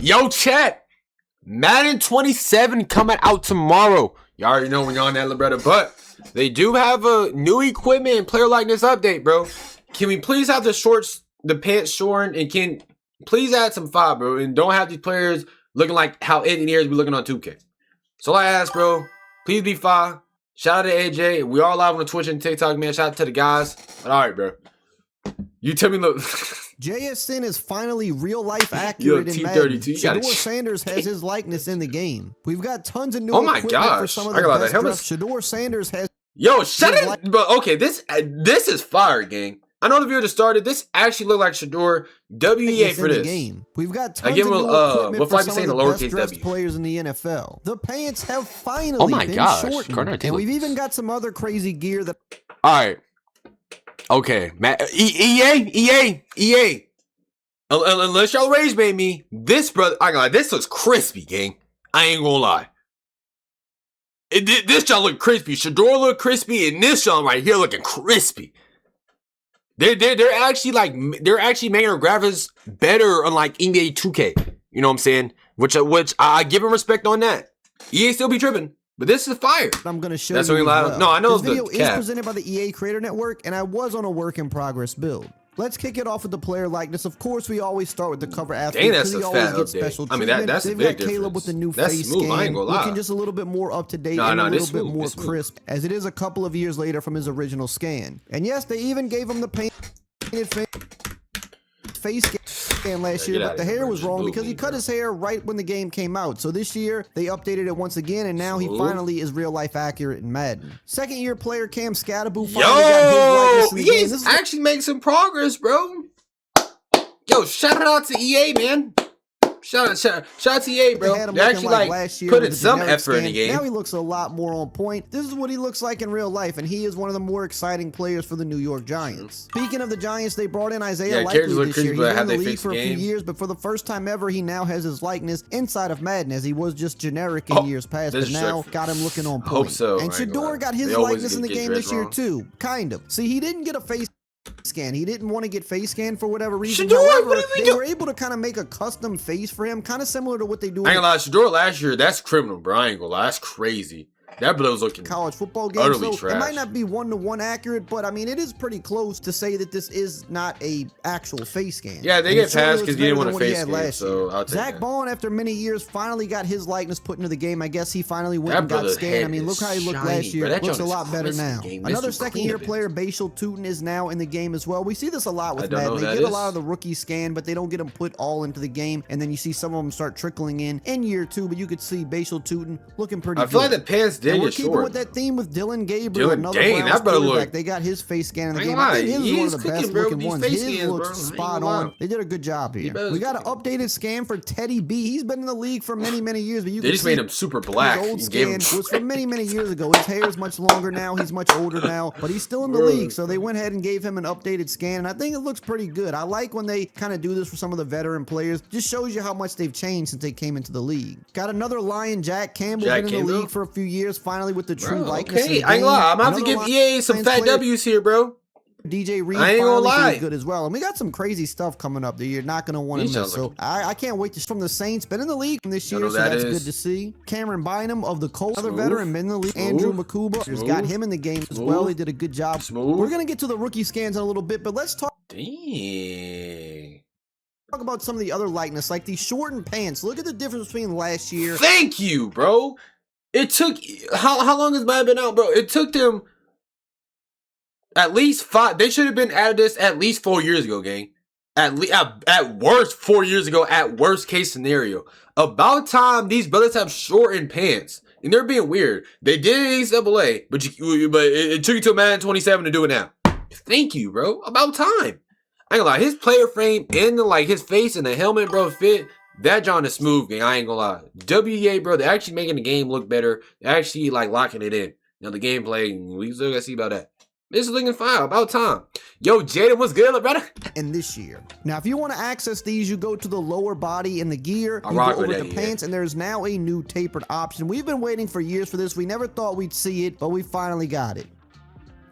Yo, chat. Madden 27 coming out tomorrow. You already know when you're on that, libretta, but they do have a new equipment and player likeness update, bro. Can we please have the pants shorn, and can please add some fire, bro, and don't have these players looking like how engineers be looking on 2K. So I ask, bro, please be fire. Shout out to AJ. We all live on the Twitch and TikTok, man. Shout out to the guys. But all right, bro. You tell me, look. JSN is finally real-life accurate in Madden. Shador Sanders has his likeness in the game. We've got tons of new equipment for some of the best drafts. Shador Sanders has... Yo, shut it! But okay, this is fire, gang. I know the video just started. This actually looked like Shador. WEA for this. Game. We've got tons of new equipment for some of the best dressed players in the NFL. The pants have finally been shortened. And we've even got some other crazy gear that... All right. Okay, EA. Unless y'all rage bait me, this brother, I got this looks crispy, gang. I ain't gonna lie. This y'all look crispy. Shador look crispy, and this y'all right here looking crispy. They're actually making their graphics better on like NBA 2K. You know what I'm saying? Which I give them respect on that. EA still be tripping. But this is fire. I'm going to show you. Well. No, I know this video is presented by the EA Creator Network, and I was on a work-in-progress build. Let's kick it off with the player likeness. Of course, we always start with the cover athlete because he always gets special treatment. I mean, that's a big difference. Caleb with the new face scan, I ain't gonna lie. Looking just a little bit more up to date and a little bit more crisp, as it is a couple of years later from his original scan. And yes, they even gave him the painted face scan last year, but the hair was wrong because he cut his hair right when the game came out. So this year they updated it once again, and now he finally is real life accurate in Madden. Second year player Cam Scattaboo finally got his likeness in the game. He's actually making some progress, bro. Yo, shout out to EA, man. Shout out to EA, bro. They actually like putting some effort in the game. Now he looks a lot more on point. This is what he looks like in real life, and he is one of the more exciting players for the New York Giants. Speaking of the Giants, they brought in Isaiah Likely this year. He's been in the league for a few years, but for the first time ever, he now has his likeness inside of Madden, as he was just generic in years past, but now got him looking on point. Hope so. And Shador got his likeness in the game this year too, kind of. See, he didn't get a face scan. He didn't want to get face scanned for whatever reason. However, they were able to kind of make a custom face for him, kind of similar to what they do. I ain't gonna lie, Shador last year, that's criminal, bro. I ain't gonna lie, that's crazy. That blow was looking college football game, so trash. It might not be 1-to-1 accurate, but I mean it is pretty close to say that this is not a actual face scan. Yeah, they get passed because he didn't want to face scan. So I'll take Zach that. Bond, after many years, finally got his likeness put into the game. I guess he finally went and got scanned. I mean, look how he looked last year. Looks a lot better now. Another second-year player, Bashal Tootin, is now in the game as well. We see this a lot with Madden. They get a lot of the rookie scan, but they don't get them put all into the game. And then you see some of them start trickling in year 2. But you could see Bashal Tootin looking pretty good. I feel like the pants did get short. That theme with Dylan Gabriel, another Browns quarterback. They got his face scan in the game. I think his is one of the best looking ones. His looks spot on. They did a good job here. We got an updated scan for Teddy B. He's been in the league for many years, but you they just made him super black. His old scan was from many years ago. His hair is much longer now. He's much older now, but he's still in the league. So they went ahead and gave him an updated scan, and I think it looks pretty good. I like when they kind of do this for some of the veteran players. Just shows you how much they've changed since they came into the league. Got another Lion, Jack Campbell, been in the league for a few years. Finally with the true likeness. Okay, I ain't gonna lie. I'm about to give EA some fat W's here, bro. DJ Reed I ain't gonna lie. Good as well, and we got some crazy stuff coming up that you're not gonna want to miss. So I can't wait to from the Saints. Been in the league this year, so that's good to see. Cameron Bynum of the Colts, another veteran, been in the league. Andrew Makuba has got him in the game as well. They did a good job. We're gonna get to the rookie scans in a little bit, but let's talk. Dang. Talk about some of the other likeness, like these shortened pants. Look at the difference between last year. Thank you, bro. It took how long has Madden been out, bro? It took them at least 5. They should have been added this at least 4 years ago, gang. At worst 4 years ago. At worst case scenario, about time these brothers have shortened pants, and they're being weird. They did it in NCAA, but it took you to Madden 27 to do it now. Thank you, bro. About time. I ain't gonna lie. His player frame and his face and the helmet, bro, fit. That John is smooth, gang. I ain't gonna lie. WEA, bro, they're actually making the game look better. They're actually locking it in. Now the gameplay, we still gotta see about that. This is looking fine. About time. Yo, Jaden, what's good, brother? And this year. Now, if you want to access these, you go to the lower body and the gear. You go over to the pants, and there's now a new tapered option. We've been waiting for years for this. We never thought we'd see it, but we finally got it.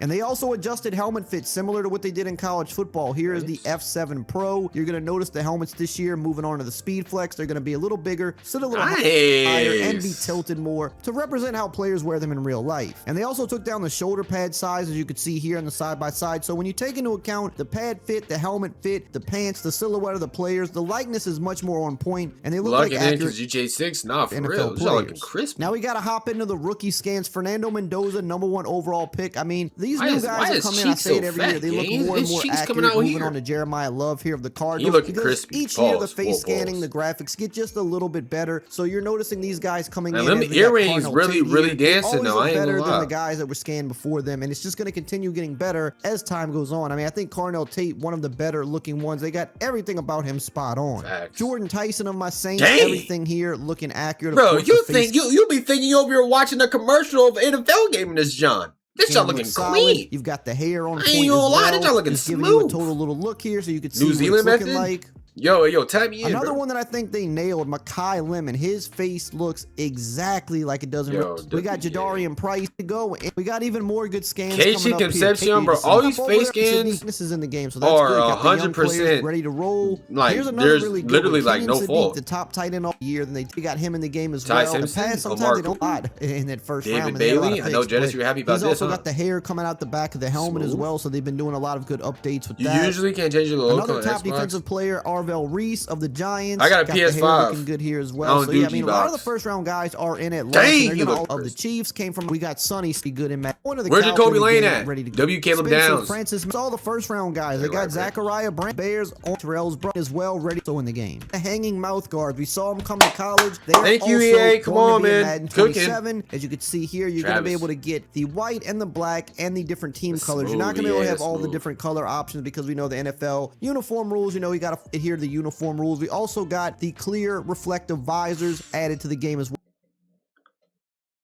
And they also adjusted helmet fits similar to what they did in college football. Here is the F7 Pro. You're going to notice the helmets this year moving on to the Speed Flex. They're going to be a little bigger, sit a little higher, and be tilted more to represent how players wear them in real life. And they also took down the shoulder pad size, as you can see here on the side-by-side. So when you take into account the pad fit, the helmet fit, the pants, the silhouette of the players, the likeness is much more on point, and they look like accurate GTA 6, nah, for NFL real. players. Looking crisp. Now we got to hop into the rookie scans. Fernando Mendoza, #1 overall pick. I mean, these new guys that come in, I say it every year, they look more and more accurate. Moving on to Jeremiah Love here of the Cardinals. He looking crispy. Each year the face scanning, the graphics get just a little bit better. So you're noticing these guys coming in. Them earrings really dancing though. I ain't better gonna than lie. the guys that were scanned before them, and it's just going to continue getting better as time goes on. I mean, I think Carnell Tate, one of the better looking ones. They got everything about him spot on. Facts. Jordan Tyson of my Saints, everything here looking accurate. Bro, you think you'll be thinking you over here watching a commercial of an NFL game in this, John. This y'all looking clean. You've got the hair on point. I ain't gonna lie, this y'all looking just smooth. Giving you a total little look here so you can see New Zealand what it's method? looking like. Yo, tap me in. Another bro. one that I think they nailed, Mekhi Lemon. His face looks exactly like it does in We got Jadarian Price to go, and we got even more good scans Casey coming up Concepcion, here. bro. All these face scans weaknesses in the game, so that's are good. 100% ready to roll. Like, Here's another there's really good literally one. like no Kenyon fault. Sadiq, the top tight end all year. Then they got him in the game as Ty well. Simpson, The pass sometimes they don't lot in that first David round. Bailey, I know Janice, you're happy about he's this. Also got the hair coming out the back of the helmet as well, so they've been doing a lot of good updates with You that. usually can't change your logo. Another top defensive player, Arvell Reese of the Giants. I got a PS5. Looking good here as well. So yeah, I mean, a lot of the first round guys are in Atlanta. Dang, Of the Chiefs came from. We got Sonny good in Matt. Where's Jacoby Lane at? W. Caleb Downs. Francis, all the first round guys. They got Zachariah Brand, Bears, Terrell's brother as well, ready to win the game. The hanging mouth guards. We saw them come to college. Thank you, EA. Come on, man. Cooking. As you can see here, you're going to be able to get the white and the black and the different team colors. You're not going to be able to have all the different color options because we know the NFL uniform rules. You know, you got to adhere to the uniform rules. We also got the clear reflective visors added to the game as well.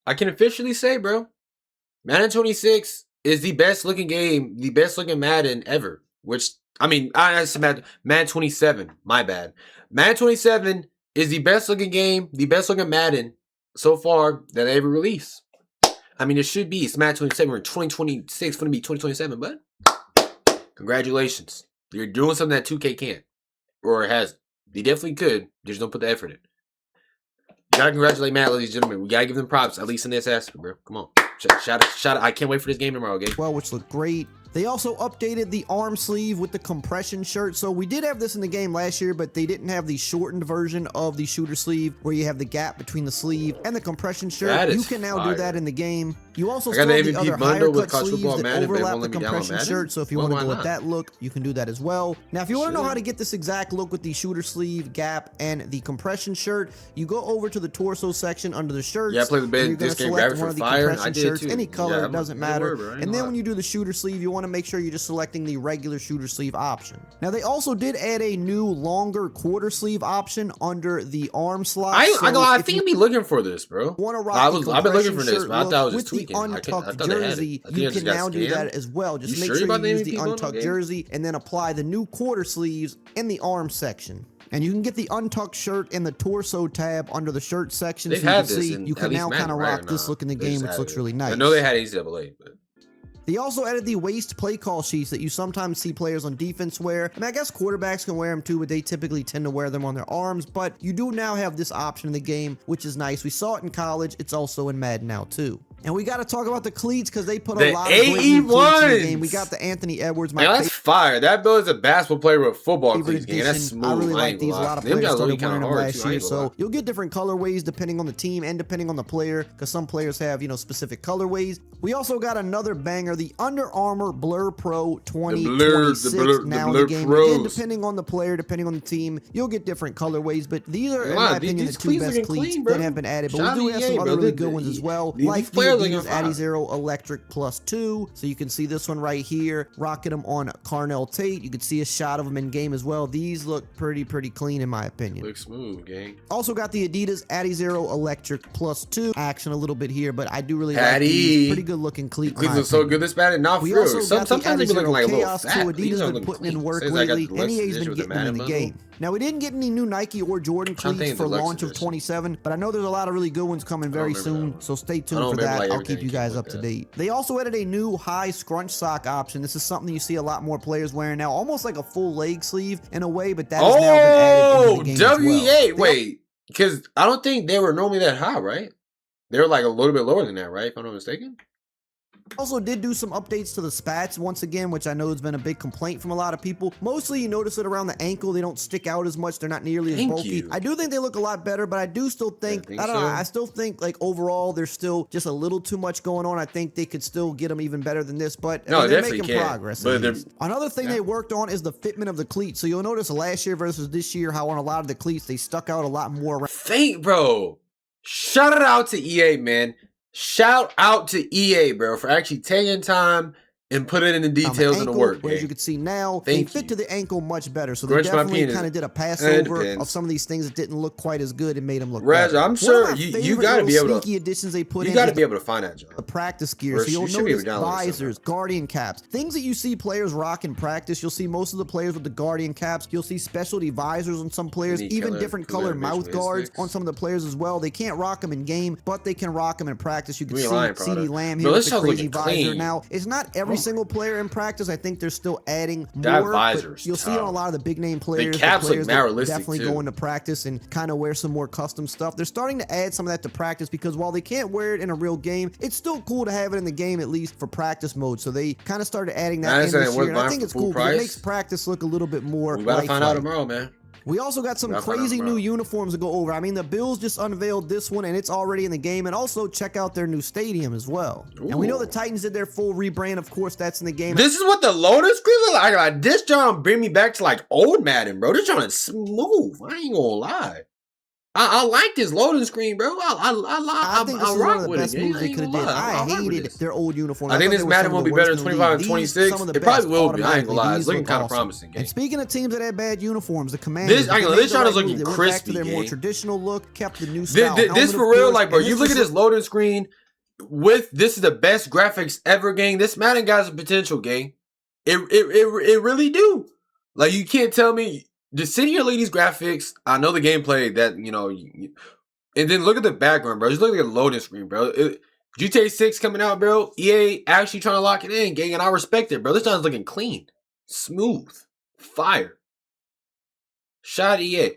I can officially say, bro, Madden 26 is the best looking game, the best looking Madden ever. Which, I mean, I said Madden 27, my bad. Madden 27 is the best looking game, the best looking Madden so far that I ever released. I mean, it should be. It's Madden 27. We're in 2026, going to be 2027, but congratulations. You're doing something that 2K can't. Or it hasn't. They definitely could. Just don't put the effort in. You gotta congratulate Matt, ladies and gentlemen. We gotta give them props, at least in this aspect, bro. Come on. Shout out. I can't wait for this game tomorrow, okay? Well, which looked great. They also updated the arm sleeve with the compression shirt. So we did have this in the game last year, but they didn't have the shortened version of the shooter sleeve where you have the gap between the sleeve and the compression shirt. You can now do that in the game. You also still have the other higher cut sleeves that overlap the compression shirt. So if you want to go with that look, you can do that as well. Now, if you want to know how to get this exact look with the shooter sleeve, gap, and the compression shirt, you go over to the torso section under the shirts. Yeah, I played this game grab for fire. I did too. Any color, it doesn't matter. And then when you do the shooter sleeve, you want to make sure you're just selecting the regular shooter sleeve option. Now, they also did add a new longer quarter sleeve option under the arm slot. I think I'd be looking for this, bro. I've been looking for this, but I thought it was just tweaking. Untucked jersey, you can now do that as well. Just make sure you use the untucked jersey and then apply the new quarter sleeves in the arm section. And you can get the untucked shirt in the torso tab under the shirt section. So you can see you can now kind of rock this look in the game, which looks really nice. I know they had ACAA, but they also added the waist play call sheets that you sometimes see players on defense wear. I mean, I guess quarterbacks can wear them too, but they typically tend to wear them on their arms. But you do now have this option in the game, which is nice. We saw it in college. It's also in Madden now too. And we got to talk about the cleats because they put a lot of great new cleats in the game. We got the Anthony Edwards. That's fire. That bill is a basketball player with football cleats game. That's smooth. I really like these. A lot of players started wearing them last year. So you'll get different colorways depending on the team and depending on the player because some players have, specific colorways. We also got another banger, the Under Armour Blur Pro 2026 now in the game. Again, depending on the player, depending on the team, you'll get different colorways. But these are, in my opinion, the two best cleats that have been added. But we do have some other really good ones as well, like the Addy Zero Electric Plus 2. So you can see this one right here, rocking them on Carnell Tate. You can see a shot of them in game as well. These look pretty clean in my opinion. Looks smooth, gang. Also got the Adidas Addy Zero Electric Plus 2 action a little bit here, but I do really like these. Pretty good looking cleats. Cleats look so good this bad and not real. Sometimes they be looking like a little fat. Adidas been putting in work lately, and EA's been getting them in the game. Now, we didn't get any new Nike or Jordan cleats for launch of 27, but I know there's a lot of really good ones coming very soon, so stay tuned for that. I'll keep you guys up to date. They also added a new high scrunch sock option. This is something you see a lot more players wearing now, almost like a full leg sleeve in a way, but that has now been added into the game WEA, wait, because I don't think they were normally that high, right? They were like a little bit lower than that, right? If I'm not mistaken. Also did do some updates to the spats once again, which I know has been a big complaint from a lot of people. Mostly you notice it around the ankle. They don't stick out as much. They're not nearly as bulky. I do think they look a lot better, but I do still think, I don't know, I still think like overall there's still just a little too much going on. I think they could still get them even better than this, but I mean, they're making progress. Another thing they worked on is the fitment of the cleats. So you'll notice last year versus this year how on a lot of the cleats they stuck out a lot more. Bro, shout it out to EA, man. Shout out to EA, bro, for actually taking time and put it in the details and the work. As you can see now, they fit to the ankle much better. So they definitely kind of did a passover of some of these things that didn't look quite as good and made them look better. I'm sure you got to be able to. Sneaky additions they put in. You got to be able to find that, John. The practice gear. So you'll notice visors, guardian caps, things that you see players rock in practice. You'll see most of the players with the guardian caps. You'll see specialty visors on some players, even different colored mouth guards on some of the players as well. They can't rock them in game, but they can rock them in practice. You can see CeeDee Lamb here with the crazy visor. Now, it's not every single player in practice. I think they're still adding more. But you'll see on a lot of the big name players. The caps look realistic definitely go into practice and kind of wear some more custom stuff. They're starting to add some of that to practice because while they can't wear it in a real game, it's still cool to have it in the game at least for practice mode. So they kind of started adding that in this year, and I think it's cool because it makes practice look a little bit more. We gotta find out tomorrow, man. We also got some crazy new uniforms to go over. I mean, the Bills just unveiled this one, and it's already in the game. And also, check out their new stadium as well. Ooh. And we know the Titans did their full rebrand. Of course, that's in the game. This is what the loading screen look like. Like this John bring me back to like old Madden, bro. This John is smooth. I ain't gonna lie. I like this loading screen, bro. I think this is one of the best moves they could have did. I hated their old uniform. I think this Madden will be better than 25 and 26. It probably will be. I ain't gonna lie. It's looking kind of promising. And speaking of teams that had bad uniforms, the Commanders. This shot is looking crispy. Back to their more traditional look, kept the new style. This for real, like, bro. You look at this loading screen. This is the best graphics ever, gang. This Madden got some potential, gang. It really do. Like, you can't tell me. Just sit here, look at these graphics. I know the gameplay that, you know, and then look at the background, bro. Just look at the loading screen, bro. GTA 6 coming out, bro. EA actually trying to lock it in, gang, and I respect it, bro. This time's looking clean, smooth, fire. Shout out to EA.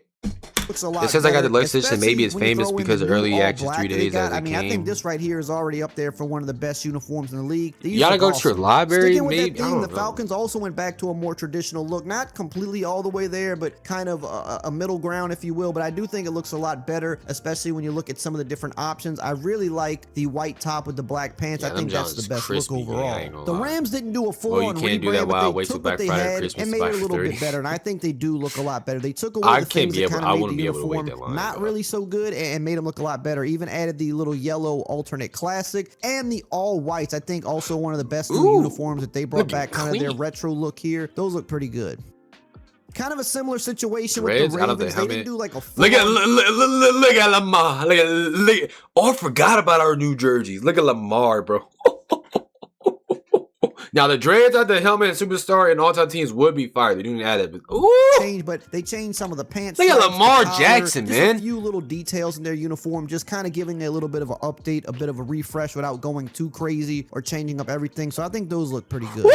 Looks a lot it says better, I got the latest edition. Maybe it's famous because of early access 3 days as it came. I think this right here is already up there for one of the best uniforms in the league. You gotta go to your library, maybe. The Falcons also went back to a more traditional look, not completely all the way there, but kind of a middle ground, if you will. But I do think it looks a lot better, especially when you look at some of the different options. I really like the white top with the black pants. I think that's the best look overall. The Rams didn't do a full-on rebrand, but they took what they had and made it a little bit better. And I think they do look a lot better. They took away the things that kind of made the uniform not really so good and made them look a lot better. Even added the little yellow alternate classic and the all whites. I think also one of the best new uniforms that they brought back, kind of their retro look here. Those look pretty good. Kind of a similar situation with the Ravens. They didn't do like a look at Lamar. Look at oh, I forgot about our new jerseys. Look at Lamar, bro. Now the dreads at the helmet and superstar and all-time teams would be fired. They didn't add it, but they changed some of the pants. Look at Lamar Jackson, man. A few little details in their uniform, just kind of giving a little bit of an update, a bit of a refresh without going too crazy or changing up everything. So I think those look pretty good.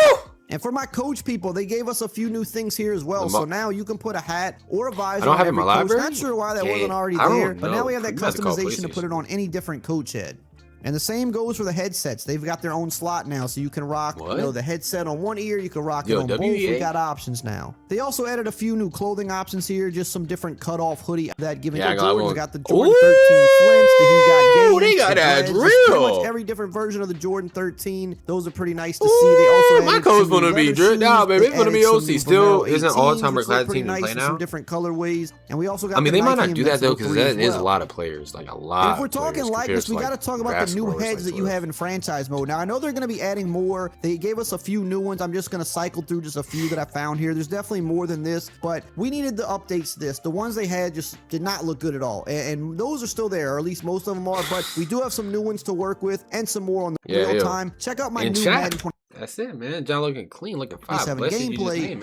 And for my coach people, they gave us a few new things here as well. So now you can put a hat or a visor on every coach. Not sure why that wasn't already there, but now we have that customization to put it on any different coach head. And the same goes for the headsets. They've got their own slot now, so you can rock the headset on one ear, you can rock it on both. We got options now. They also added a few new clothing options here, just some different cut-off hoodie that giving the Jordans. Got the Jordan 13 Flints, the He Got Game. They got that real. Pretty much every different version of the Jordan 13. Those are pretty nice to see. They also my code's gonna be nah, baby, it's gonna be OC. Still isn't all-timer class team to play now. Some different colorways, and we also got. I mean, they might not do that though, because that is a lot of players, like a lot. If we're talking likeness, we got to talk about the new heads that you have in franchise mode. Now, I know they're going to be adding more. They gave us a few new ones. I'm just going to cycle through just a few that I found here. There's definitely more than this, but we needed the updates to this. The ones they had just did not look good at all, and those are still there, or at least most of them are, but we do have some new ones to work with and some more on the real time. Check out my new Madden 20. That's it, man. John looking clean, looking fine. Gameplay.